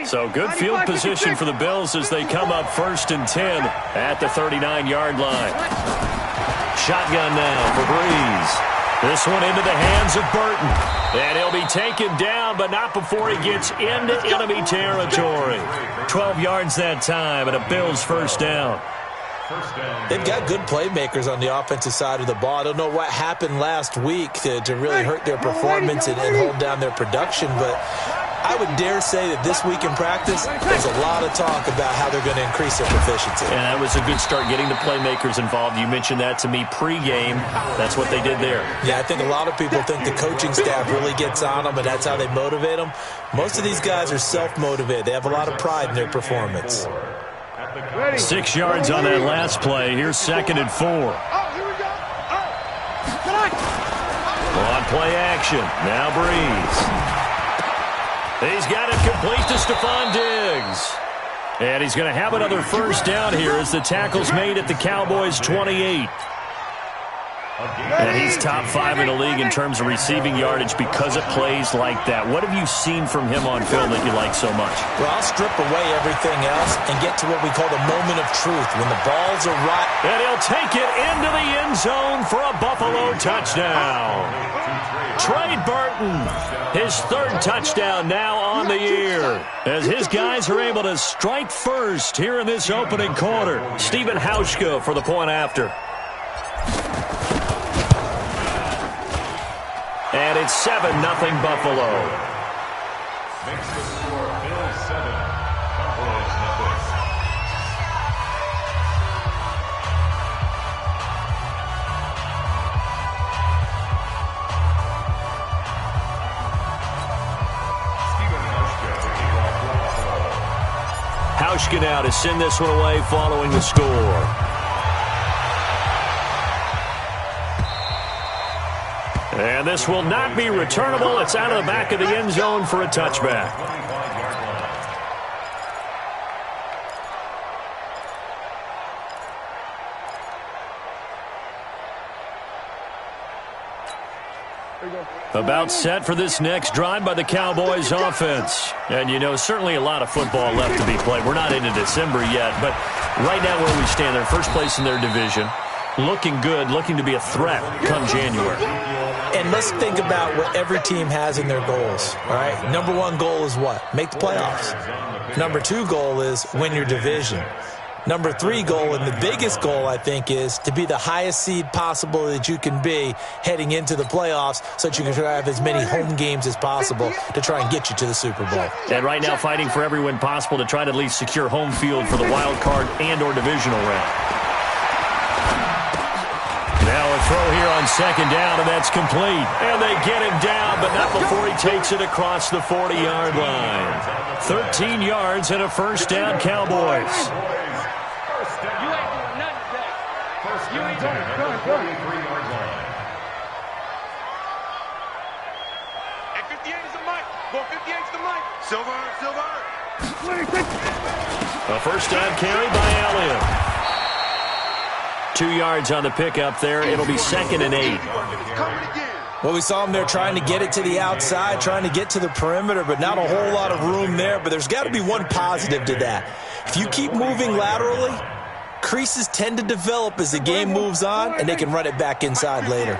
So good field position for the Bills as they come up 1st and 10 at the 39-yard line. Shotgun now for Breeze. This one into the hands of Burton. And he'll be taken down, but not before he gets into enemy territory. 12 yards that time and a Bills first down. They've got good playmakers on the offensive side of the ball. I don't know what happened last week to really hurt their performance and hold down their production, but I would dare say that this week in practice, there's a lot of talk about how they're going to increase their proficiency. And that was a good start, getting the playmakers involved. You mentioned that to me pregame. That's what they did there. Yeah, I think a lot of people think the coaching staff really gets on them, and that's how they motivate them. Most of these guys are self-motivated. They have a lot of pride in their performance. 6 yards on that last play. Here's 2nd and 4. On play action. Now Breeze. He's got it complete to Stephon Diggs. And he's going to have another first down here as the tackle's made at the Cowboys' 28. And he's top 5 in the league in terms of receiving yardage because of plays like that. What have you seen from him on film that you like so much? Well, I'll strip away everything else and get to what we call the moment of truth, when the balls are right. And he'll take it into the end zone for a Buffalo touchdown. Trey Burton, his 3rd touchdown now on the year, as his guys are able to strike first here in this opening quarter. Stephen Hauschka for the point after. And it's 7-0 Buffalo. Makes the score Bills 7, Buffalo's nothing. Hauschka now to send this one away following the score. And this will not be returnable. It's out of the back of the end zone for a touchback. About set for this next drive by the Cowboys offense. And, you know, certainly a lot of football left to be played. We're not into December yet, but right now where we stand, they're first place in their division. Looking good, looking to be a threat come January. And let's think about what every team has in their goals, all right? Number 1 goal is what? Make the playoffs. Number 2 goal is win your division. Number 3 goal, and the biggest goal, I think, is to be the highest seed possible that you can be heading into the playoffs so that you can try to have as many home games as possible to try and get you to the Super Bowl. And right now fighting for every win possible to try to at least secure home field for the wild card and or divisional round. Now a throw here on 2nd down, and that's complete. And they get him down, but not before he takes it across the 40-yard line. 13 yards and a first down, Cowboys. You ain't doing nothing today. 43-yard line. And 58 is the mic. Go 58 is the mic. Silver. A first down carry by Elliott. 2 yards on the pickup there. It'll be 2nd and 8. Well, we saw him there trying to get it to the outside, trying to get to the perimeter, but not a whole lot of room there. But there's got to be one positive to that. If you keep moving laterally, creases tend to develop as the game moves on, and they can run it back inside later.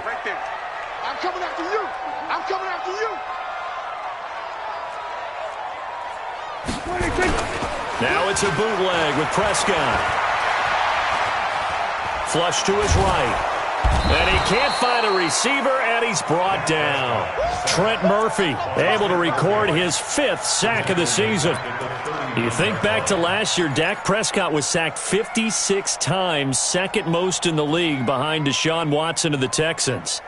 I'm coming after you. I'm coming after you. Now it's a bootleg with Prescott. Flush to his right. And he can't find a receiver, and he's brought down. Trent Murphy able to record his 5th sack of the season. You think back to last year, Dak Prescott was sacked 56 times, 2nd most in the league behind Deshaun Watson of the Texans.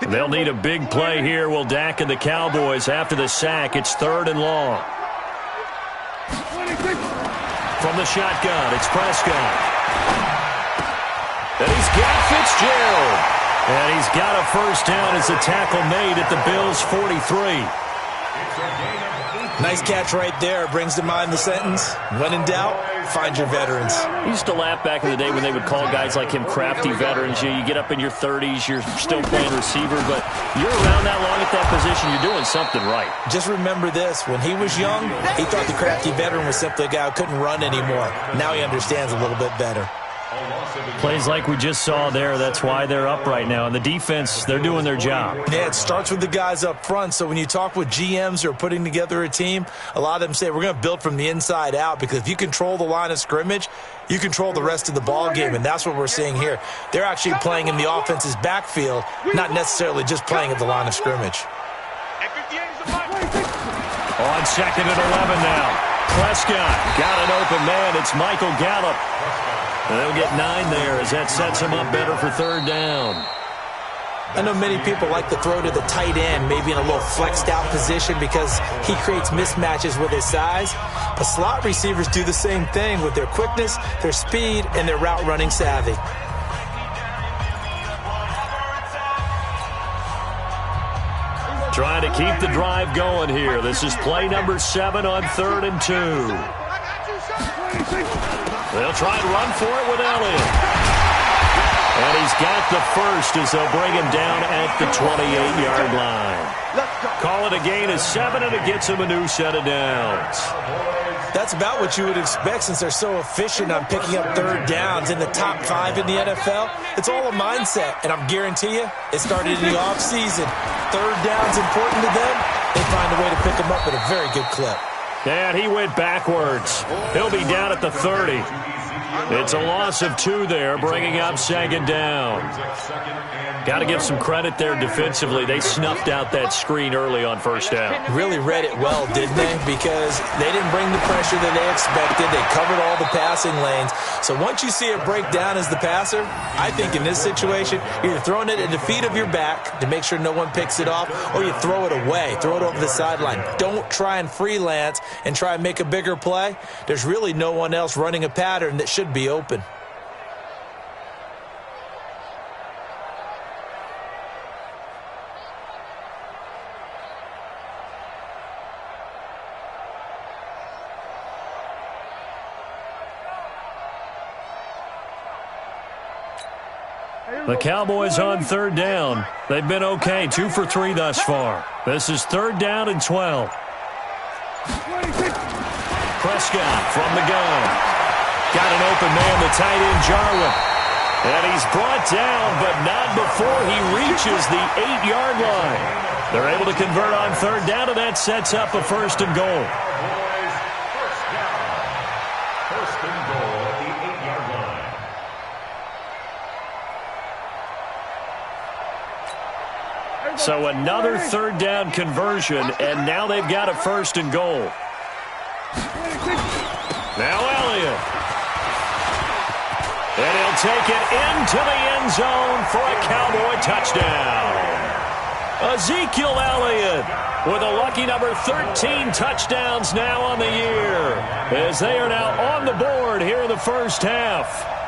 They'll need a big play here. Will Dak and the Cowboys after the sack. It's 3rd and long. From the shotgun, it's Prescott. And he's got Fitzgerald. And he's got a first down as the tackle made at the Bills' 43. Nice catch right there. Brings to mind the sentence, when in doubt, find your veterans. We used to laugh back in the day when they would call guys like him crafty veterans. You get up in your 30s, you're still playing receiver, but you're around that long at that position, you're doing something right. Just remember this. When he was young, he thought the crafty veteran was simply a guy who couldn't run anymore. Now he understands a little bit better. Plays like we just saw there, that's why they're up right now. And the defense, they're doing their job. Yeah, it starts with the guys up front. So when you talk with GMs who are putting together a team, a lot of them say we're going to build from the inside out, because if you control the line of scrimmage, you control the rest of the ball game, and that's what we're seeing here. They're actually playing in the offense's backfield, not necessarily just playing at the line of scrimmage. On 2nd and 11 now. Prescott got an open man. It's Michael Gallup. And they'll get 9 there as that sets him up better for 3rd down. I know many people like to throw to the tight end, maybe in a little flexed out position because he creates mismatches with his size. But slot receivers do the same thing with their quickness, their speed, and their route running savvy. Trying to keep the drive going here. This is play number 7 on 3rd and 2. They'll try and run for it with Elliott. And he's got the first as they'll bring him down at the 28-yard line. Call it a gain of 7, and it gets him a new set of downs. That's about what you would expect since they're so efficient on picking up 3rd downs in the top 5 in the NFL. It's all a mindset, and I'm guarantee you it started in the offseason. 3rd down's important to them. They find a way to pick them up at a very good clip. And he went backwards. He'll be down at the 30. It's a loss of 2 there, bringing up 2nd down. Got to give some credit there defensively. They snuffed out that screen early on 1st down. Really read it well, didn't they? Because they didn't bring the pressure that they expected. They covered all the passing lanes. So once you see it break down as the passer, I think in this situation, you're throwing it at the feet of your back to make sure no one picks it off, or you throw it away, throw it over the sideline. Don't try and freelance and try and make a bigger play. There's really no one else running a pattern that should be open. The Cowboys on 3rd down. They've been okay, 2 for 3 thus far. This is 3rd down and 12. Prescott from the gun. Got an open man, the tight end Jarwin. And he's brought down, but not before he reaches the 8-yard line. They're able to convert on 3rd down, and that sets up a 1st and goal. So another 3rd down conversion, and now they've got a 1st and goal. Now Elliott. And he'll take it into the end zone for a Cowboy touchdown. Ezekiel Elliott with a lucky number 13 touchdowns now on the year, as they are now on the board here in the 1st half.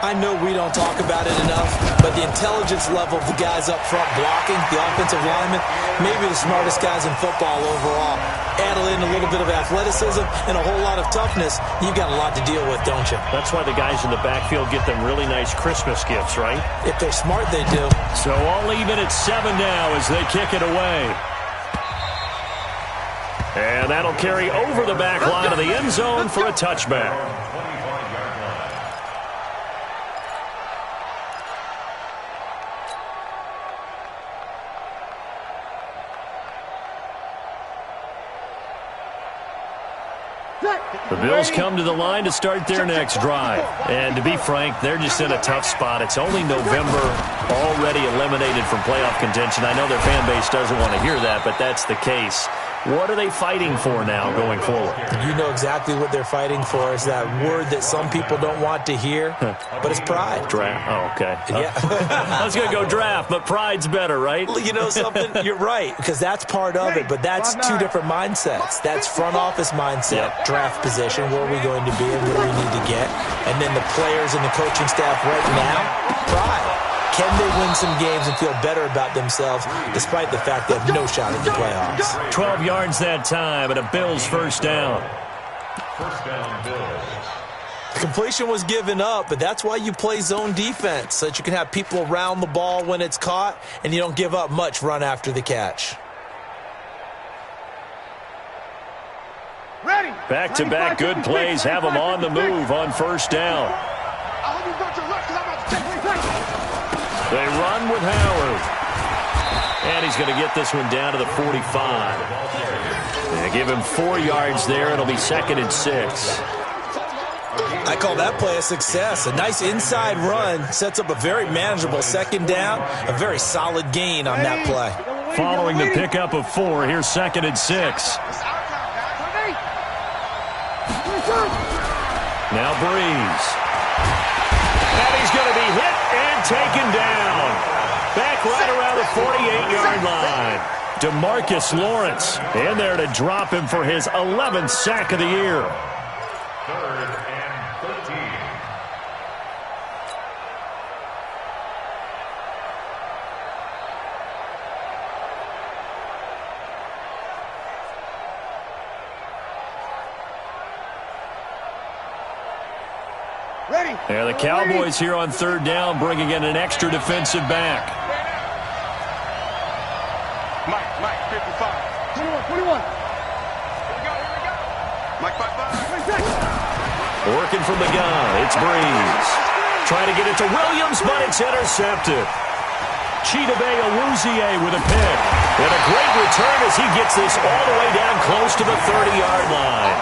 I know we don't talk about it enough, but the intelligence level of the guys up front blocking, the offensive linemen, maybe the smartest guys in football overall. Add in a little bit of athleticism and a whole lot of toughness, you've got a lot to deal with, don't you? That's why the guys in the backfield get them really nice Christmas gifts, right? If they're smart, they do. So all even at 7 now as they kick it away. And that'll carry over the back line of the end zone for a touchback. The Bills come to the line to start their next drive. And to be frank, they're just in a tough spot. It's only November, already eliminated from playoff contention. I know their fan base doesn't want to hear that, but that's the case. What are they fighting for now going forward? You know exactly what they're fighting for. Is that word that some people don't want to hear, but it's pride. Draft. Oh, okay. Yeah. I was going to go draft, but pride's better, right? You know something? You're right, because that's part of it, but that's 2 different mindsets. That's front office mindset, draft position, where are we going to be and where we need to get, and then the players and the coaching staff right now, pride. Can they win some games and feel better about themselves despite the fact they have no shot at the playoffs? 12 yards that time and a Bills first down. First down, Bills. The completion was given up, but that's why you play zone defense, so that you can have people around the ball when it's caught and you don't give up much run after the catch. Ready. Back-to-back good plays have them on the move on first down. They run with Howard. And he's going to get this one down to the 45. They give him 4 yards there. It'll be 2nd and 6. I call that play a success. A nice inside run sets up a very manageable 2nd down, a very solid gain on that play. Following the pickup of 4, here's 2nd and 6. Now Breeze. And he's going to be hit and taken down. Back right around the 48-yard line. DeMarcus Lawrence in there to drop him for his 11th sack of the year. 3rd and 13. Ready. Yeah, the Cowboys here on 3rd down, bringing in an extra defensive back. Mike, 55. 21. Here we go. Mike, 55. Working from the gun, it's Breeze. Trying to get it to Williams, but it's intercepted. Chidobe Awuzie with a pick. And a great return as he gets this all the way down close to the 30-yard line.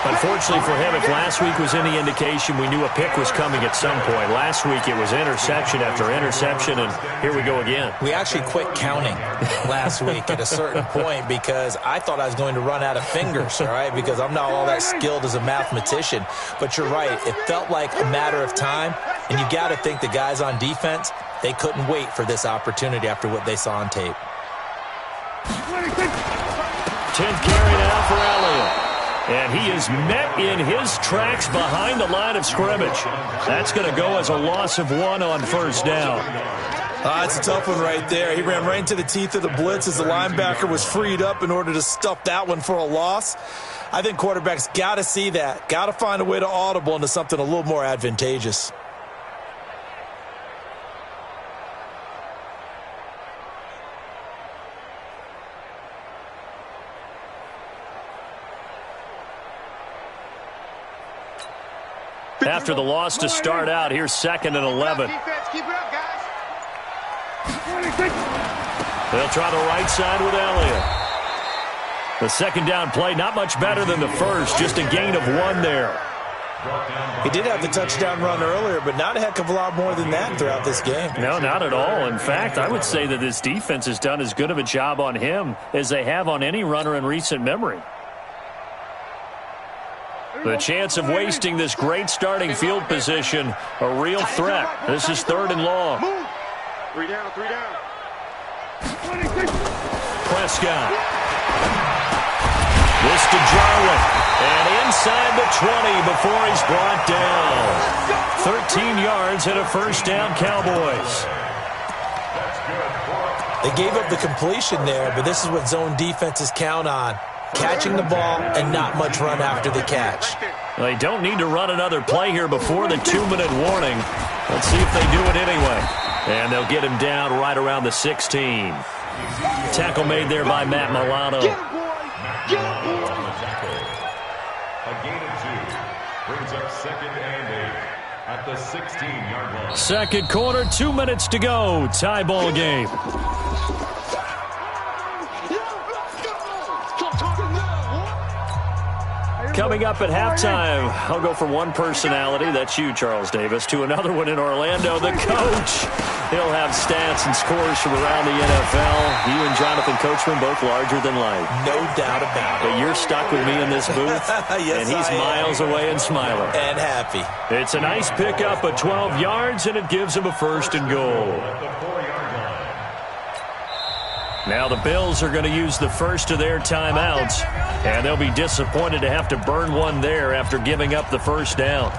Unfortunately for him, if last week was any indication, we knew a pick was coming at some point. Last week it was interception after interception, and here we go again. We actually quit counting last week at a certain point because I thought I was going to run out of fingers, all right, because I'm not all that skilled as a mathematician. But you're right. It felt like a matter of time, and you got to think the guys on defense, they couldn't wait for this opportunity after what they saw on tape. 10th carry now for Elliott. And he is met in his tracks behind the line of scrimmage. That's going to go as a loss of 1 on first down. It's a tough one right there. He ran right into the teeth of the blitz as the linebacker was freed up in order to stuff that one for a loss. I think quarterbacks got to see that. Got to find a way to audible into something a little more advantageous. After the loss to start out, here's 2nd and 11. Defense, keep it up, guys. They'll try the right side with Elliott. The 2nd down play, not much better than the first, just a gain of 1 there. He did have the touchdown run earlier, but not a heck of a lot more than that throughout this game. No, not at all. In fact, I would say that this defense has done as good of a job on him as they have on any runner in recent memory. The chance of wasting this great starting field position, a real threat. This is 3rd and long. Move. 3 down. Prescott. This to Jarwin. And inside the 20 before he's brought down. 13 yards and a first down, Cowboys. They gave up the completion there, but this is what zone defenses count on. Catching the ball and not much run after the catch. They don't need to run another play here before the 2-minute warning. Let's see if they do it anyway. And they'll get him down right around the 16. Tackle made there by Matt Milano. Get him, boy. A gain of 2 brings up 2nd and 8 at the 16-yard line. Second quarter, 2 minutes to go. Tie ball game. Coming up at halftime, I'll go from one personality, that's you, Charles Davis, to another one in Orlando, the coach. He'll have stats and scores from around the NFL. You and Jonathan Coachman both larger than life. No doubt about it. But you're stuck with me in this booth, Yes, and he's I am. miles away and smiling. And happy. It's a nice pickup of 12 yards, and it gives him a 1st and goal. At the 4-yard line. Now the Bills are going to use the first of their timeouts, and they'll be disappointed to have to burn one there after giving up the first down.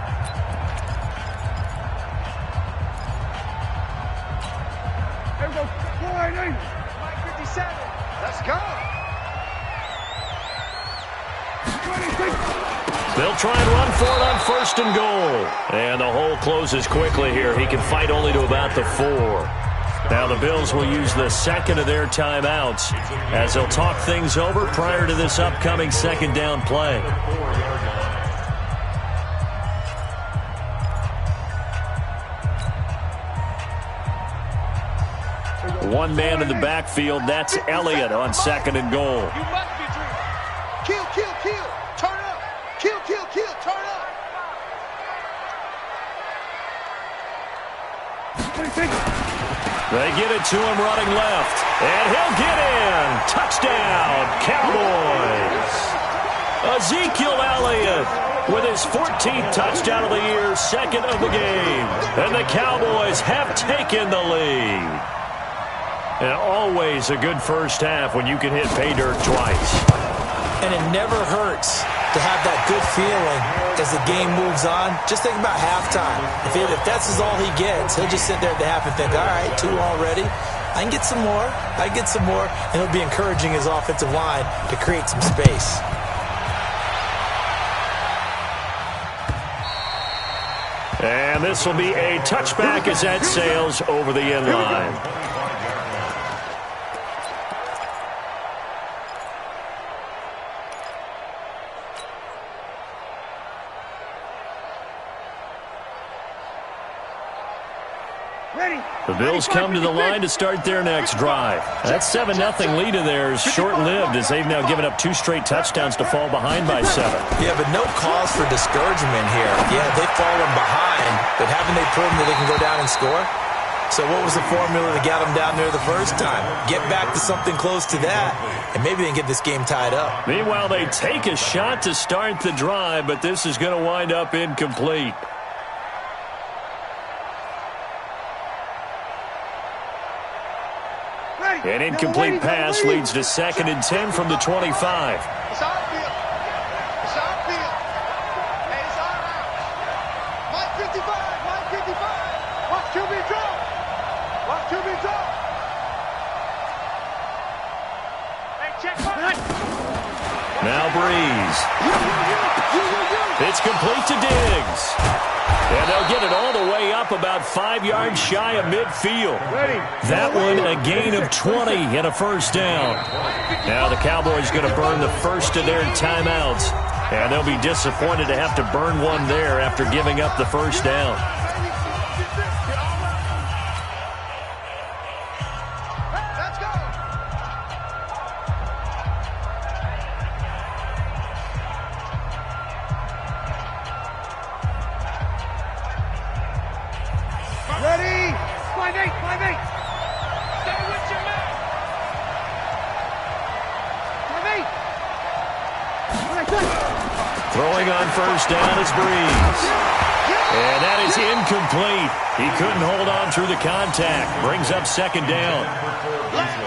They'll try and run for it on 1st and goal. And the hole closes quickly here. He can fight only to about the 4. Now the Bills will use the second of their timeouts as they'll talk things over prior to this upcoming 2nd down play. One man in the backfield. That's Elliott on 2nd and goal. You must be dreaming. Kill, kill, kill. Turn up. Kill, kill, kill. Turn up. They get it to him running left. And he'll get in. Touchdown, Cowboys. Ezekiel Elliott with his 14th touchdown of the year, 2nd of the game. And the Cowboys have taken the lead. And always a good first half when you can hit pay dirt twice. And it never hurts to have that good feeling as the game moves on. Just think about halftime. If that's all he gets, he'll just sit there at the half and think, all right, 2 already. I can get some more. I can get some more. And he'll be encouraging his offensive line to create some space. And this will be a touchback as that sails over the end line. The Bills come to the line to start their next drive. That 7-0 lead of theirs short-lived as they've now given up 2 straight touchdowns to fall behind by 7. Yeah, but no cause for discouragement here. Yeah, they've fallen behind, but haven't they proven that they can go down and score? So what was the formula that got them down there the first time? Get back to something close to that, and maybe they can get this game tied up. Meanwhile, they take a shot to start the drive, but this is going to wind up incomplete. An incomplete pass leads to 2nd and 10 from the 25. It's outfield. It's outfield. Hey, it's all out. Mike 55. Mike 55. Watch QB draw. Watch QB draw. Hey, check my. Now Breeze. It's complete to Diggs. And they'll get it all the way up about 5 yards shy of midfield. That one a gain of 20 and a first down. Now the Cowboys going to burn the first of their timeouts. And they'll be disappointed to have to burn one there after giving up the first down. Throwing on first down is Breeze. And that is incomplete. He couldn't hold on through the contact. Brings up 2nd down.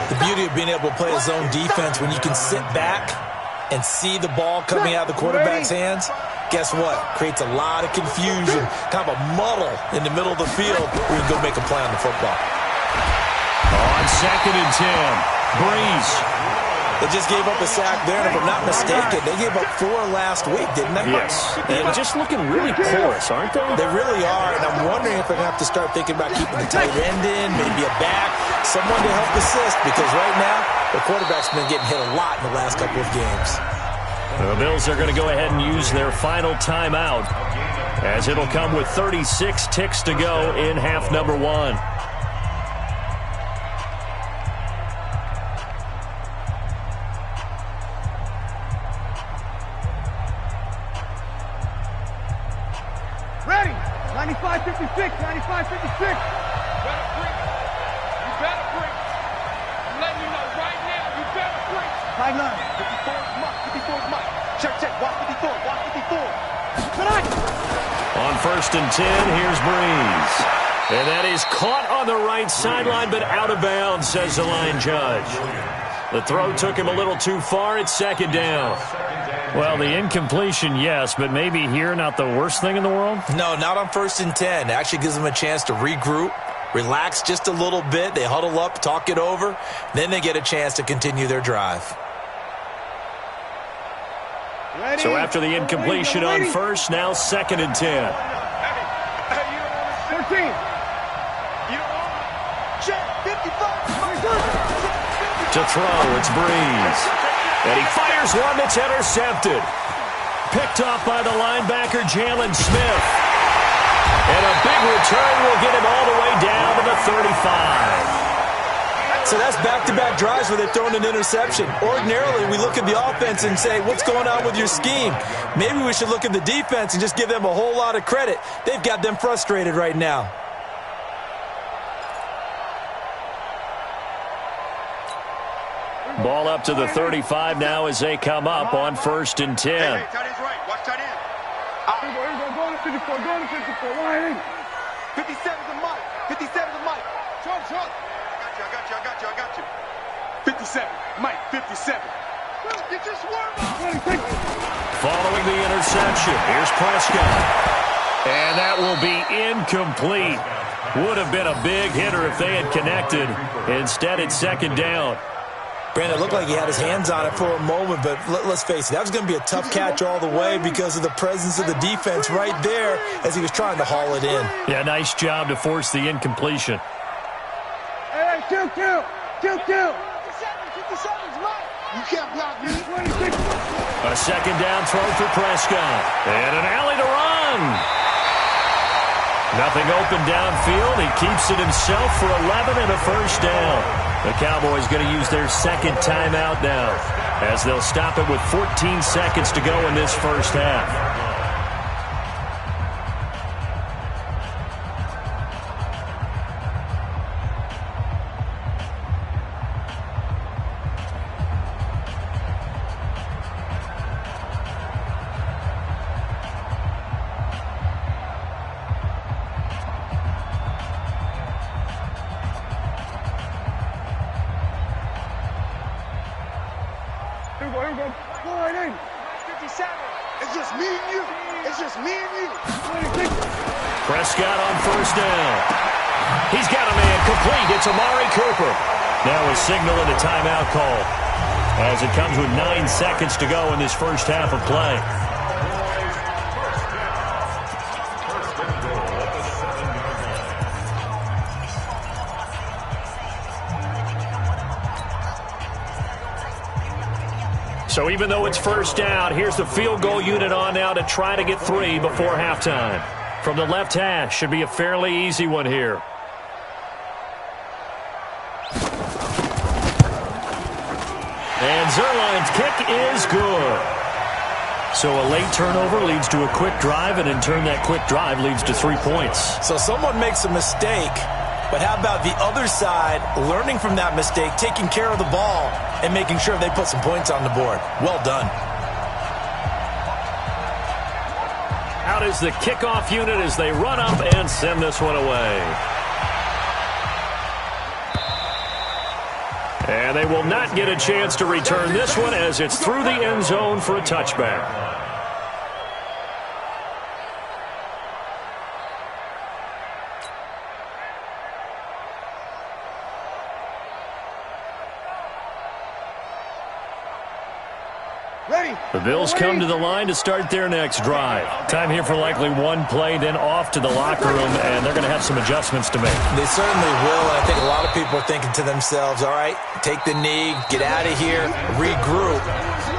The beauty of being able to play a zone defense when you can sit back and see the ball coming out of the quarterback's hands, guess what? Creates a lot of confusion, kind of a muddle in the middle of the field where you can go make a play on the football. On 2nd and 10, Breeze. They just gave up a sack there, and if I'm not mistaken, they gave up 4 last week, didn't they? Yes. And just looking really porous, aren't they? They really are, and I'm wondering if they're going to have to start thinking about keeping the tight end in, maybe a back, someone to help assist, because right now, the quarterback's been getting hit a lot in the last couple of games. The Bills are going to go ahead and use their final timeout, as it'll come with 36 ticks to go in half number 1. Ready. 95-56. 95-56. You better bring it. You better bring it. I'm letting you know right now. You better bring it. High line. 54 is Mike. 54 is Mike. Check. Watch 54. Watch 54. Tonight. On 1st and 10, here's Breeze. And that is caught on the right sideline, but out of bounds, says the line judge. The throw took him a little too far. It's 2nd down. Well, the incompletion, yes, but maybe here not the worst thing in the world? No, not on 1st and 10. It actually gives them a chance to regroup, relax just a little bit. They huddle up, talk it over. Then they get a chance to continue their drive. So after the incompletion on first, now 2nd and 10. 14. To throw, it's Breeze. And he fires one that's intercepted. Picked off by the linebacker, Jalen Smith. And a big return will get him all the way down to the 35. So that's back-to-back drives where they're throwing an interception. Ordinarily, we look at the offense and say, what's going on with your scheme? Maybe we should look at the defense and just give them a whole lot of credit. They've got them frustrated right now. Ball up to the 35 now as they come up on 1st and 10. Hey, tight end's right. Watch tight end. Here we go. Going to 54. Going to 54. Line in. 57's the mic. 57's the mic. Short. I got you. 57. Mike, 57. Get your swerve on. Following the interception, here's Prescott. And that will be incomplete. Would have been a big hitter if they had connected. Instead, it's 2nd down. Brandon, it looked like he had his hands on it for a moment, but let's face it, that was going to be a tough catch all the way because of the presence of the defense right there as he was trying to haul it in. Yeah, nice job to force the incompletion. Hey, kill. 57's mine. You can't block me. 26. A 2nd down throw for Prescott. And an alley to run. Nothing open downfield. He keeps it himself for 11 and a 1st down. The Cowboys going to use their 2nd timeout now as they'll stop it with 14 seconds to go in this 1st half. Here we go. Go right in. 57. It's just me and you. 26. Prescott on 1st down. He's got a man complete. It's Amari Cooper. Now a signal and a timeout call as it comes with 9 seconds to go in this 1st half of play. So even though it's 1st down, here's the field goal unit on now to try to get 3 before halftime. From the left hash, should be a fairly easy one here. And Zerline's kick is good. So a late turnover leads to a quick drive, and in turn that quick drive leads to 3 points. So someone makes a mistake, but how about the other side learning from that mistake, taking care of the ball, and making sure they put some points on the board? Well done. Out is the kickoff unit as they run up and send this one away. And they will not get a chance to return this one as it's through the end zone for a touchback. The Bills come to the line to start their next drive. Time here for likely one play, then off to the locker room, and they're going to have some adjustments to make. They certainly will, and I think a lot of people are thinking to themselves, all right, take the knee, get out of here, regroup.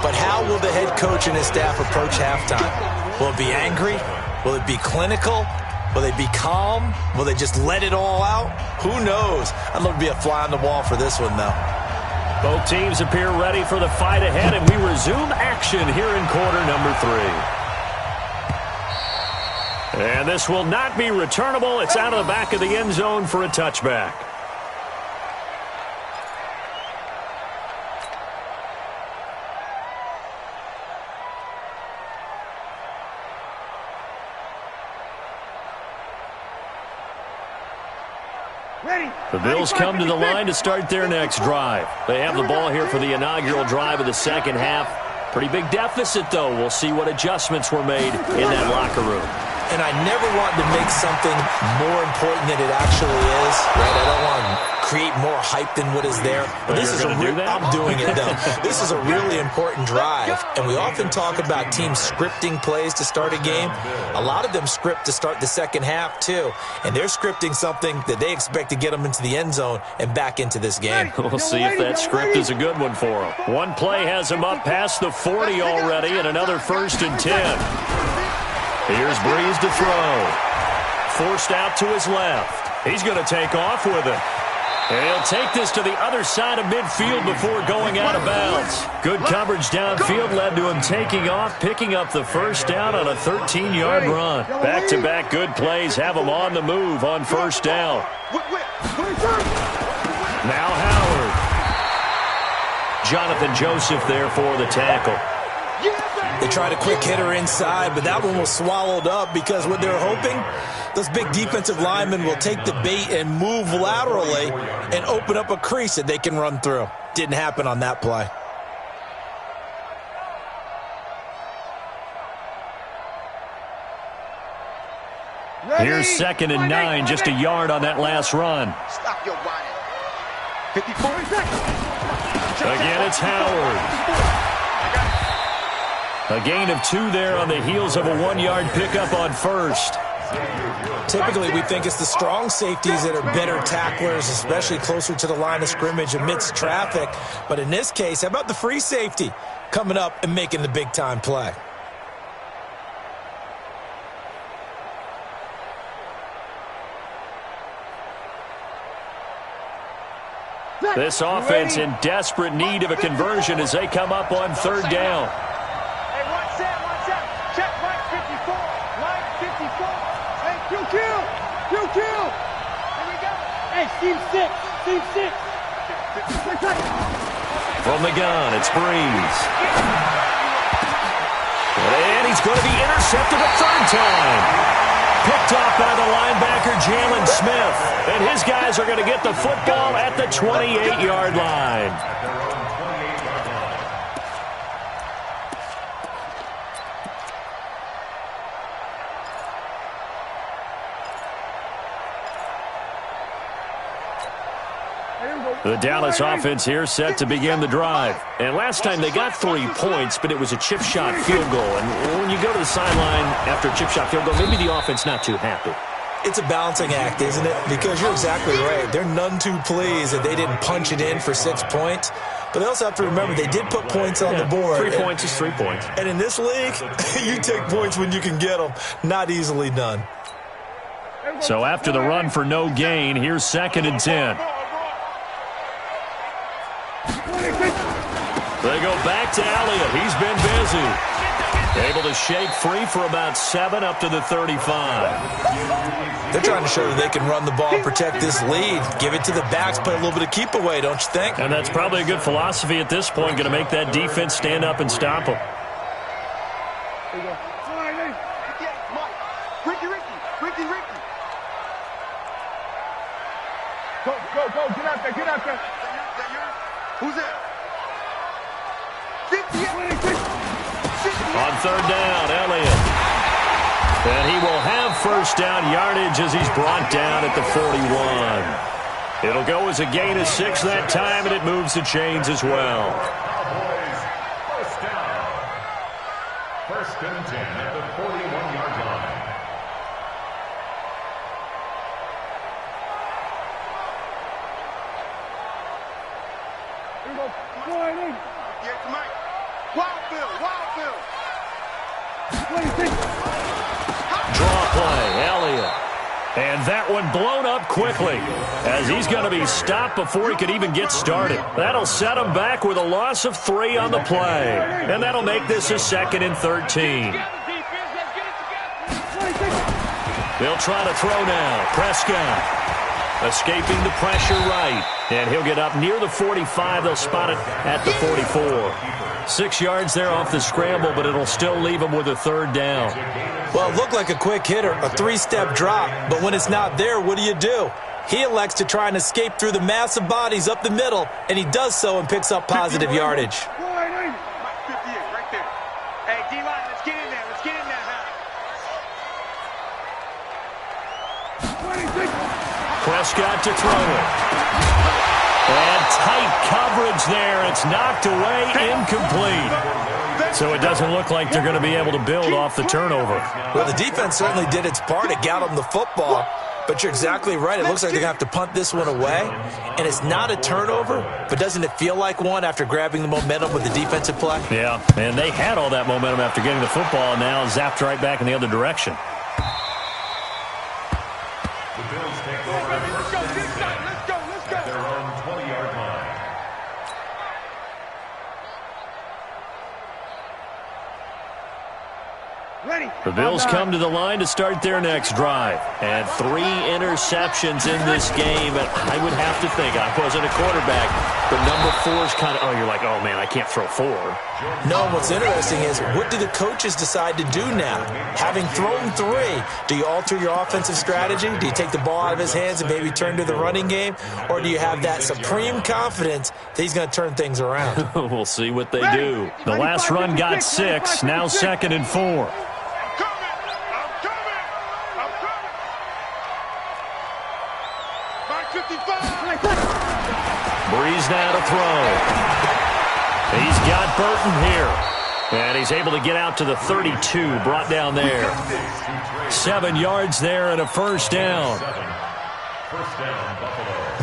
But how will the head coach and his staff approach halftime? Will it be angry? Will it be clinical? Will they be calm? Will they just let it all out? Who knows? I'd love to be a fly on the wall for this one, though. Both teams appear ready for the fight ahead, and we resume action here in quarter number 3. And this will not be returnable. It's out of the back of the end zone for a touchback. The Bills come to the line to start their next drive. They have the ball here for the inaugural drive of the second half. Pretty big deficit, though. We'll see what adjustments were made in that locker room. And I never want to make something more important than it actually is, right? I don't want to create more hype than what is there. But this is I'm doing it, though. This is a really important drive. And we often talk about teams scripting plays to start a game. A lot of them script to start the second half, too. And they're scripting something that they expect to get them into the end zone and back into this game. We'll see if that script is a good one for them. One play has them up past the 40 already, and another 1st and 10. Here's Breeze to throw. Forced out to his left. He's going to take off with it. And he'll take this to the other side of midfield before going out of bounds. Good coverage downfield led to him taking off, picking up the first down on a 13-yard run. Back-to-back good plays have him on the move on first down. Now Howard. Jonathan Joseph there for the tackle. They tried a quick hitter inside, but that one was swallowed up because what they're hoping, those big defensive linemen will take the bait and move laterally and open up a crease that they can run through. Didn't happen on that play. Here's 2nd and 9, just a yard on that last run. Stop your whining. 54 seconds. Again, it's Howard. A gain of 2 there on the heels of a 1-yard pickup on first. Typically, we think it's the strong safeties that are better tacklers, especially closer to the line of scrimmage amidst traffic. But in this case, how about the free safety coming up and making the big-time play? This offense in desperate need of a conversion as they come up on 3rd down. Team 6. From the gun, it's Breeze. And he's going to be intercepted a 3rd time. Picked off by the linebacker, Jalen Smith. And his guys are going to get the football at the 28-yard line. The Dallas offense here set to begin the drive. And last time they got 3 points, but it was a chip shot field goal. And when you go to the sideline after a chip shot field goal, maybe the offense not too happy. It's a balancing act, isn't it? Because you're exactly right. They're none too pleased that they didn't punch it in for 6 points. But they also have to remember they did put points on the board. 3 points is 3 points. And in this league, you take points when you can get them. Not easily done. So after the run for no gain, here's 2nd and 10. They go back to Elliott. He's been busy. Able to shake free for about 7 up to the 35. They're trying to show that they can run the ball and protect this lead. Give it to the backs, play a little bit of keep away, don't you think? And that's probably a good philosophy at this point, going to make that defense stand up and stop them. Ricky. Go, get out there. Who's that? On 3rd down, Elliott. And he will have first down yardage as he's brought down at the 41. It'll go as a gain of 6 that time, and it moves the chains as well. First down. 1st and 10 at the 41-yard line. Draw play, Elliott. And that one blown up quickly as he's going to be stopped before he could even get started. That'll set him back with a loss of 3 on the play. And that'll make this a 2nd and 13. They'll try to throw now. Prescott escaping the pressure right. And he'll get up near the 45. They'll spot it at the 44. 6 yards there off the scramble, but it'll still leave him with a 3rd down. Well, it looked like a quick hitter, a 3-step drop, but when it's not there, what do? He elects to try and escape through the massive bodies up the middle, and he does so and picks up positive yardage. 58 right there. Hey, D-line, let's get in there now. Prescott to throw it. And tight coverage there. It's knocked away, incomplete. So it doesn't look like they're going to be able to build off the turnover. Well, the defense certainly did its part to get them the football. But you're exactly right. It looks like they're going to have to punt this one away. And it's not a turnover, but doesn't it feel like one after grabbing the momentum with the defensive play? Yeah, and they had all that momentum after getting the football, and now zapped right back in the other direction. The Bills take over first and 10 at their own 20-yard line. The Bills come to the line to start their next drive. And 3 interceptions in this game. And I would have to think, I wasn't a quarterback, but number 4 is kind of, you're like, oh, man, I can't throw 4. No, what's interesting is, what do the coaches decide to do now? Having thrown 3, do you alter your offensive strategy? Do you take the ball out of his hands and maybe turn to the running game? Or do you have that supreme confidence that he's going to turn things around? We'll see what they do. The last run got 6, now 2nd and 4. Breeze now to throw. He's got Burton here. And he's able to get out to the 32, brought down there. 7 yards there and a first down.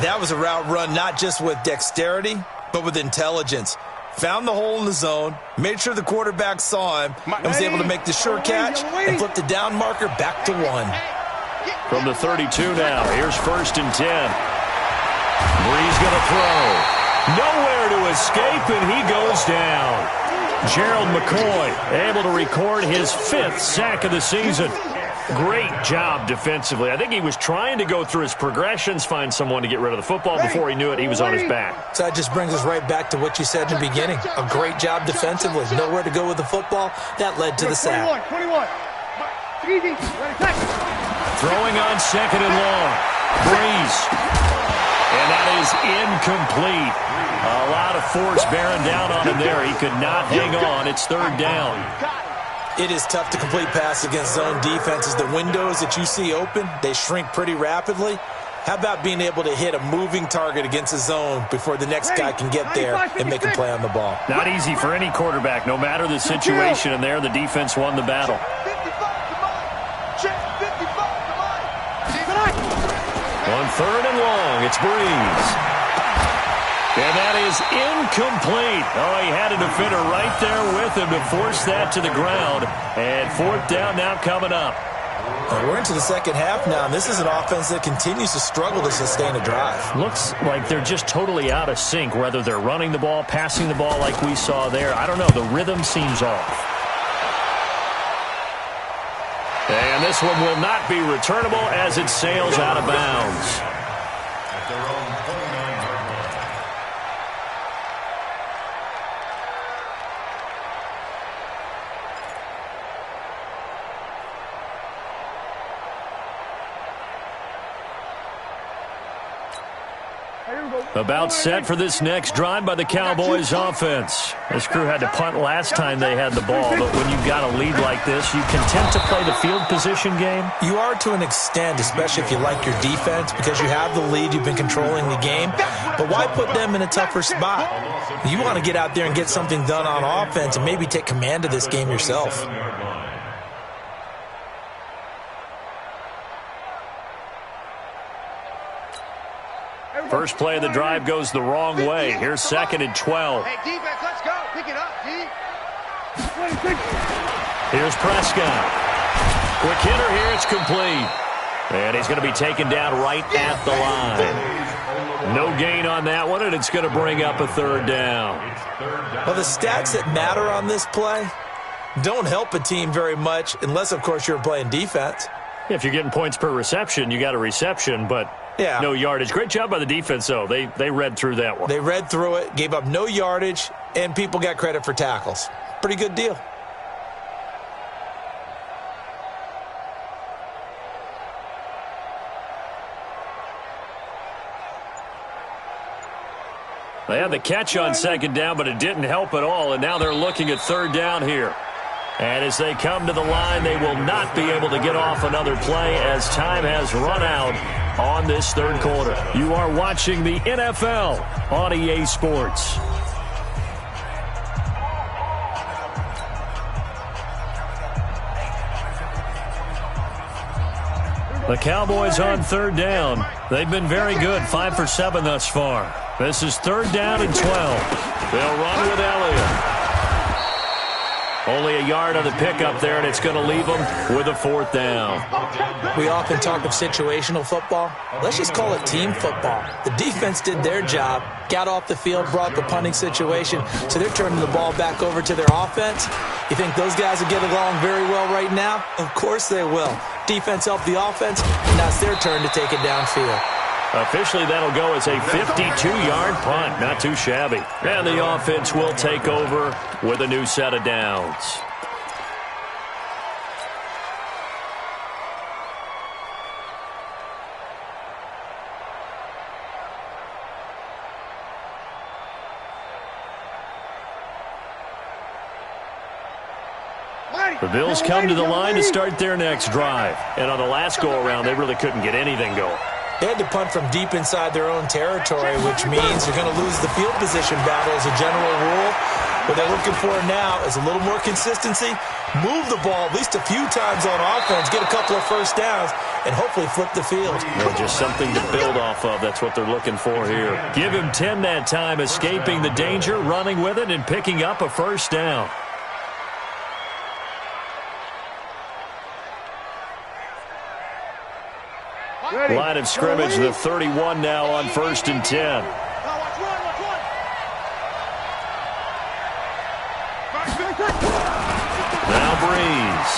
That was a route run not just with dexterity, but with intelligence. Found the hole in the zone, made sure the quarterback saw him, and was able to make the sure catch and flip the down marker back to 1. From the 32 now, here's 1st and 10. Breeze going to throw. Nowhere to escape, and he goes down. Gerald McCoy able to record his 5th sack of the season. Great job defensively. I think he was trying to go through his progressions, find someone to get rid of the football. Before he knew it, he was on his back. So that just brings us right back to what you said in the beginning. A great job defensively. Nowhere to go with the football. That led to the sack. 21. Easy. Throwing on 2nd and long. Breeze. And that is incomplete. A lot of force bearing down on him there. He could not hang on. It's 3rd down. It is tough to complete passes against zone defenses. The windows that you see open, they shrink pretty rapidly. How about being able to hit a moving target against a zone before the next guy can get there and make a play on the ball? Not easy for any quarterback, no matter the situation. And there, the defense won the battle. On 3rd and long, it's Breeze. And that is incomplete. Oh, he had a defender right there with him to force that to the ground. And 4th down now coming up. We're into the second half now, and this is an offense that continues to struggle to sustain a drive. Looks like they're just totally out of sync, whether they're running the ball, passing the ball like we saw there. I don't know. The rhythm seems off. And this one will not be returnable as it sails out of bounds. At their own 29-yard line. About set for this next drive by the Cowboys offense. This crew had to punt last time they had the ball, but when you've got a lead like this, you content to play the field position game? You are to an extent, especially if you like your defense, because you have the lead, you've been controlling the game. But why put them in a tougher spot? You want to get out there and get something done on offense and maybe take command of this game yourself. First play of the drive goes the wrong way. Here's 2nd and 12. Hey, defense, let's go. Pick it up, D. Here's Prescott. Quick hitter here. It's complete. And he's going to be taken down right at the line. No gain on that one, and it's going to bring up a 3rd down. Well, the stats that matter on this play don't help a team very much unless, of course, you're playing defense. If you're getting points per reception, you got a reception, but yeah, no yardage. Great job by the defense, though. They read through that one. They read through it, gave up no yardage, and people got credit for tackles. Pretty good deal. They had the catch on 2nd down, but it didn't help at all, and now they're looking at 3rd down here. And as they come to the line, they will not be able to get off another play as time has run out on this third quarter. You are watching the NFL on EA Sports. The Cowboys on third down. They've been very good, 5 for 7 thus far. This is third down and 12. They'll run with Elliott. Only a yard on the pickup there, and it's going to leave them with a fourth down. We often talk of situational football. Let's just call it team football. The defense did their job, got off the field, brought the punting situation, so they're turning the ball back over to their offense. You think those guys will get along very well right now? Of course they will. Defense helped the offense, and now it's their turn to take it downfield. Officially, that'll go as a 52-yard punt. Not too shabby. And the offense will take over with a new set of downs. The Bills come to the line to start their next drive. And on the last go-around, they really couldn't get anything going. They had to punt from deep inside their own territory, which means you're going to lose the field position battle as a general rule. What they're looking for now is a little more consistency, move the ball at least a few times on offense, get a couple of first downs, and hopefully flip the field. Well, just something to build off of. That's what they're looking for here. Give him 10 that time, escaping the danger, running with it, and picking up a first down. Line of scrimmage, the 31 now on 1st and 10. Now Breeze.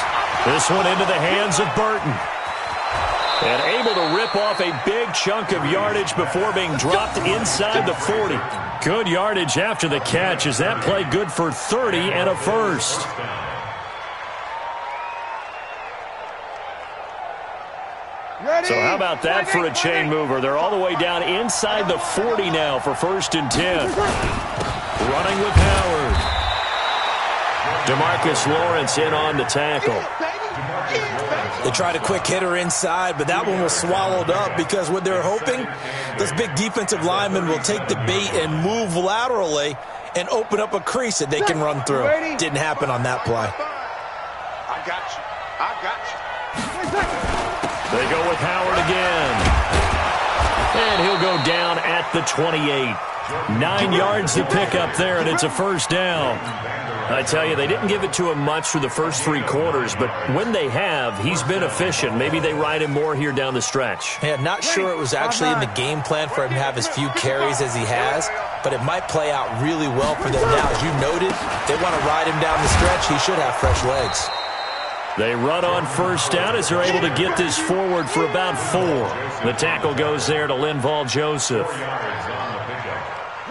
This one into the hands of Burton. And able to rip off a big chunk of yardage before being dropped inside the 40. Good yardage after the catch as that play good for 30 and a first. So how about that for a chain mover? They're all the way down inside the 40 now for 1st and 10. Running with Howard. DeMarcus Lawrence in on the tackle. They tried a quick hitter inside, but that one was swallowed up because what they're hoping, those big defensive linemen will take the bait and move laterally and open up a crease that they can run through. Didn't happen on that play. I got you. I got you. They go with Howard again. And he'll go down at the 28. 9 yards to pick up there, and it's a first down. I tell you, they didn't give it to him much through the first 3 quarters, but when they have, he's been efficient. Maybe they ride him more here down the stretch. Yeah, not sure it was actually in the game plan for him to have as few carries as he has, but it might play out really well for them now. As you noted, they want to ride him down the stretch. He should have fresh legs. They run on first down as they're able to get this forward for about 4. The tackle goes there to Linval Joseph.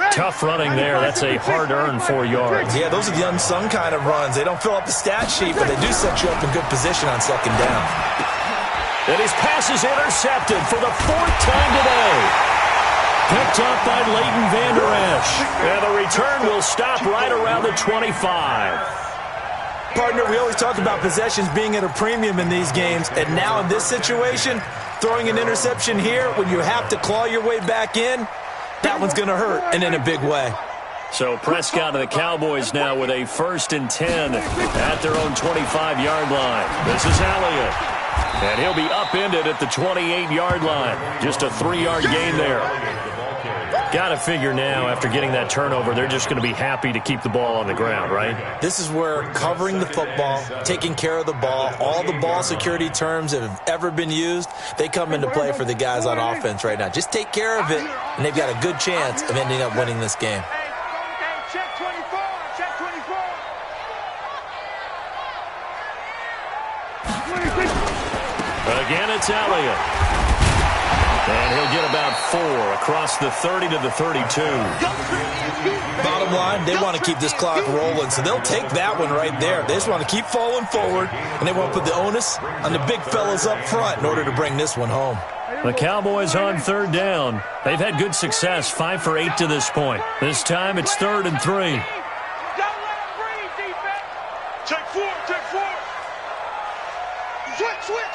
Tough running there. That's a hard-earned 4 yards. Yeah, those are the unsung kind of runs. They don't fill up the stat sheet, but they do set you up in good position on 2nd down. And his pass is intercepted for the 4th time today. Picked up by Leighton Vander Esch. And the return will stop right around the 25. Partner, we always talk about possessions being at a premium in these games, and now in this situation, throwing an interception here when you have to claw your way back in, that one's going to hurt, and in a big way. So Prescott and the Cowboys now with a 1st and 10 at their own 25-yard line. This is Elliott. And he'll be upended at the 28-yard line. Just a 3-yard gain there. Got to figure now, after getting that turnover, they're just going to be happy to keep the ball on the ground, right? This is where covering the football, taking care of the ball, all the ball security terms that have ever been used, they come into play for the guys on offense right now. Just take care of it, and they've got a good chance of ending up winning this game. Check 24. Check 24. Again, it's Elliott. And he'll get about 4 across the 30 to the 32. Bottom line, they want to keep this clock rolling, so they'll take that one right there. They just want to keep falling forward, and they want to put the onus on the big fellas up front in order to bring this one home. The Cowboys on 3rd down. They've had good success, 5 for 8 to this point. This time it's 3rd and 3. Don't let him breathe, defense. Check 4. Check 4. Switch.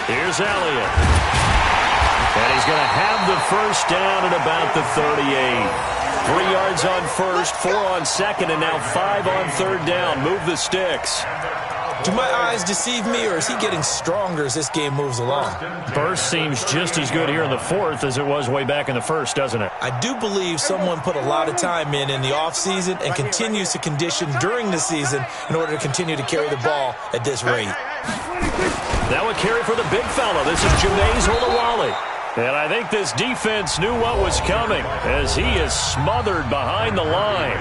Here's Elliott. And he's going to have the first down at about the 38. 3 yards on first, 4 on second, and now 5 on third down. Move the sticks. Do my eyes deceive me, or is he getting stronger as this game moves along? Burst seems just as good here in the fourth as it was way back in the first, doesn't it? I do believe someone put a lot of time in the offseason and continues to condition during the season in order to continue to carry the ball at this rate. Now a carry for the big fella. This is Janae's Olawale. And I think this defense knew what was coming as he is smothered behind the line.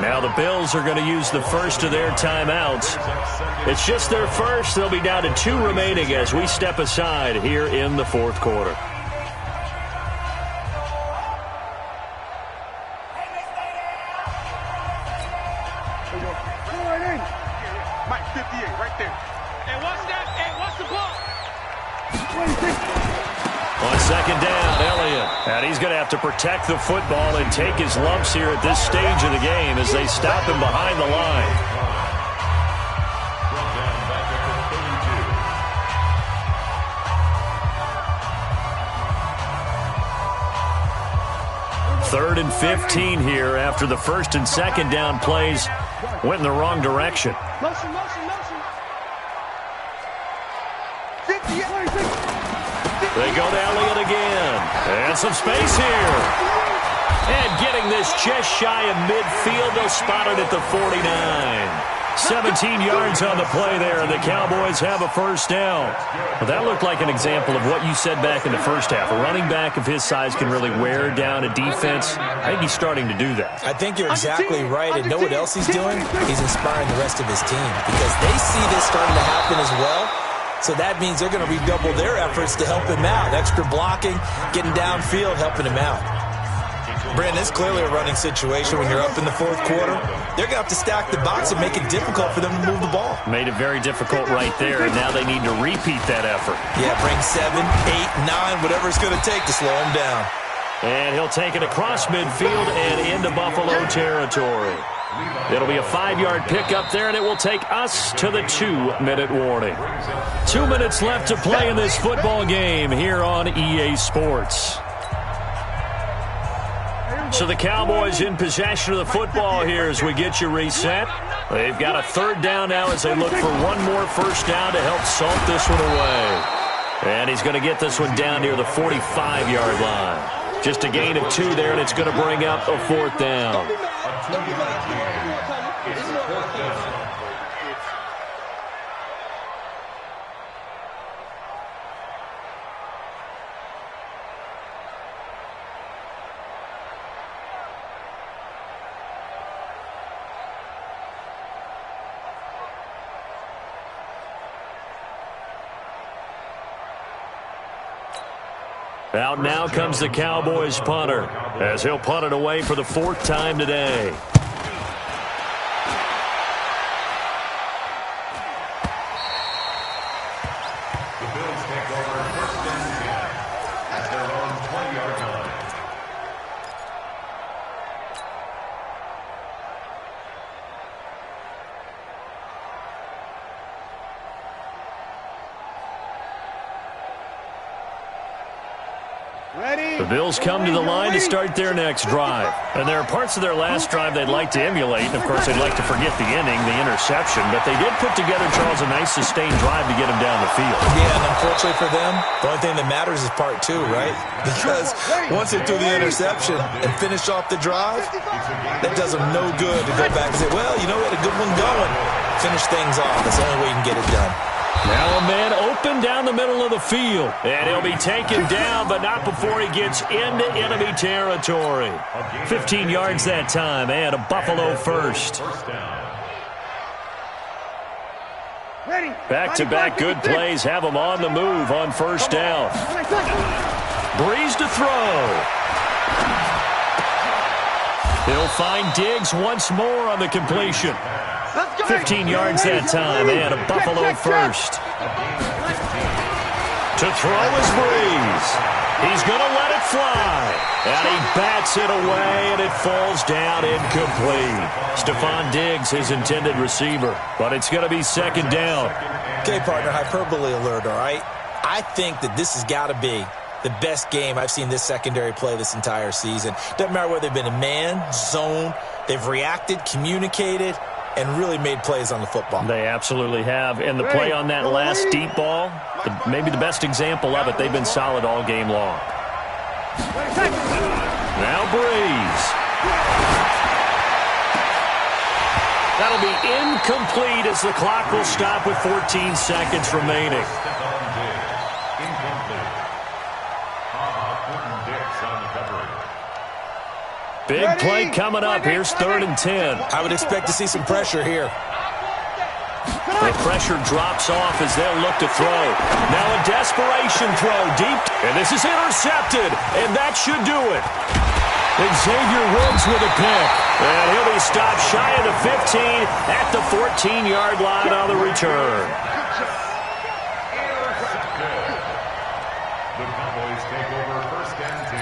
Now the Bills are going to use the first of their timeouts. It's just their first. They'll be down to 2 remaining as we step aside here in the fourth quarter. Mike 58 right there. And what's that? And what's the ball? On second down, Elliott. And he's going to have to protect the football and take his lumps here at this stage of the game as they stop him behind the line. Third and 15 here after the first and second down plays went in the wrong direction. Motion, motion, motion. 58. They go to Elliott again. And some space here. And getting this just shy of midfield. They'll spot it at the 49. 17 yards on the play there, and the Cowboys have a first down. Well, that looked like an example of what you said back in the first half. A running back of his size can really wear down a defense. I think he's starting to do that. I think you're exactly right. And know what else he's doing? He's inspiring the rest of his team because they see this starting to happen as well. So that means they're going to redouble their efforts to help him out. Extra blocking, getting downfield, helping him out. Brandon, it's clearly a running situation when you're up in the fourth quarter. They're going to have to stack the box and make it difficult for them to move the ball. Made it very difficult right there, and now they need to repeat that effort. Yeah, bring 7, 8, 9, whatever it's going to take to slow him down. And he'll take it across midfield and into Buffalo territory. It'll be a 5-yard pickup there, and it will take us to the 2-minute warning. 2 minutes left to play in this football game here on EA Sports. So the Cowboys in possession of the football here as we get you reset. They've got a third down now as they look for one more first down to help salt this one away. And he's going to get this one down near the 45-yard line. Just a gain of 2 there, and it's going to bring up a fourth down. Out now comes the Cowboys punter as he'll punt it away for the 4th time today. The Bills take over first and 10 at their own 20-yard line. The Bills come to the line to start their next drive. And there are parts of their last drive they'd like to emulate. And, of course, they'd like to forget the ending, the interception. But they did put together, Charles, a nice sustained drive to get him down the field. Yeah, and unfortunately for them, the only thing that matters is part 2, right? Because once they threw the interception and finish off the drive, that does them no good to go back and say, well, you know, we had a good one going. Finish things off. That's the only way you can get it done. Now a man open down the middle of the field. And he'll be taken down, but not before he gets into enemy territory. 15 yards that time, and a Buffalo first. Back-to-back good plays have him on the move on first down. Breeze to throw. He'll find Diggs once more on the completion. 15 yards that time, and a Buffalo first. To throw is Breeze. He's going to let it fly. And he bats it away, and it falls down incomplete. Stephon Diggs, his intended receiver. But it's going to be second down. Okay, partner, hyperbole alert, all right? I think that this has got to be the best game I've seen this secondary play this entire season. Doesn't matter whether they've been in man, zone, they've reacted, communicated, and really made plays on the football. They absolutely have. And the play on that last deep ball, maybe the best example of it, they've been solid all game long. Now Breeze. That'll be incomplete as the clock will stop with 14 seconds remaining. Big play coming up. Here's 3rd and 10. I would expect to see some pressure here. The pressure drops off as they'll look to throw. Now a desperation throw deep. And this is intercepted. And that should do it. Xavier Woods with a pick. And he'll be stopped shy of the 15 at the 14-yard line on the return. The Cowboys take over 1st and 10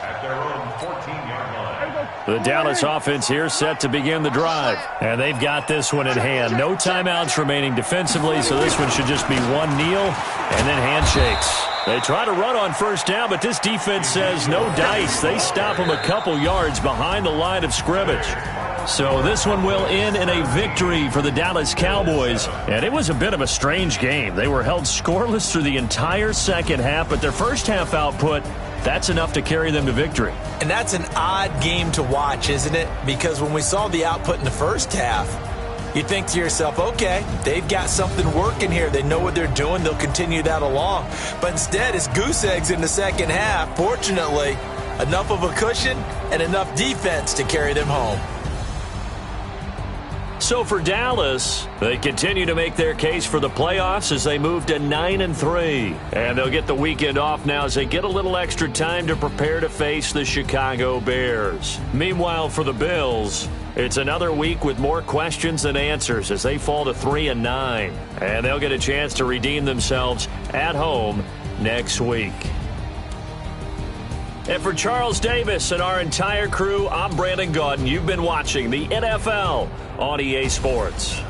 at their own 14-yard line. The Dallas offense here set to begin the drive. And they've got this one in hand. No timeouts remaining defensively, so this one should just be one kneel and then handshakes. They try to run on 1st down, but this defense says no dice. They stop them a couple yards behind the line of scrimmage. So this one will end in a victory for the Dallas Cowboys. And it was a bit of a strange game. They were held scoreless through the entire second half, but their first half output, that's enough to carry them to victory. And that's an odd game to watch, isn't it? Because when we saw the output in the first half, you think to yourself, okay, they've got something working here. They know what they're doing. They'll continue that along. But instead, it's goose eggs in the second half. Fortunately, enough of a cushion and enough defense to carry them home. So for Dallas, they continue to make their case for the playoffs as they move to 9-3. And they'll get the weekend off now as they get a little extra time to prepare to face the Chicago Bears. Meanwhile, for the Bills, it's another week with more questions than answers as they fall to 3-9. And they'll get a chance to redeem themselves at home next week. And for Charles Davis and our entire crew, I'm Brandon Gaudin. You've been watching the NFL on EA Sports.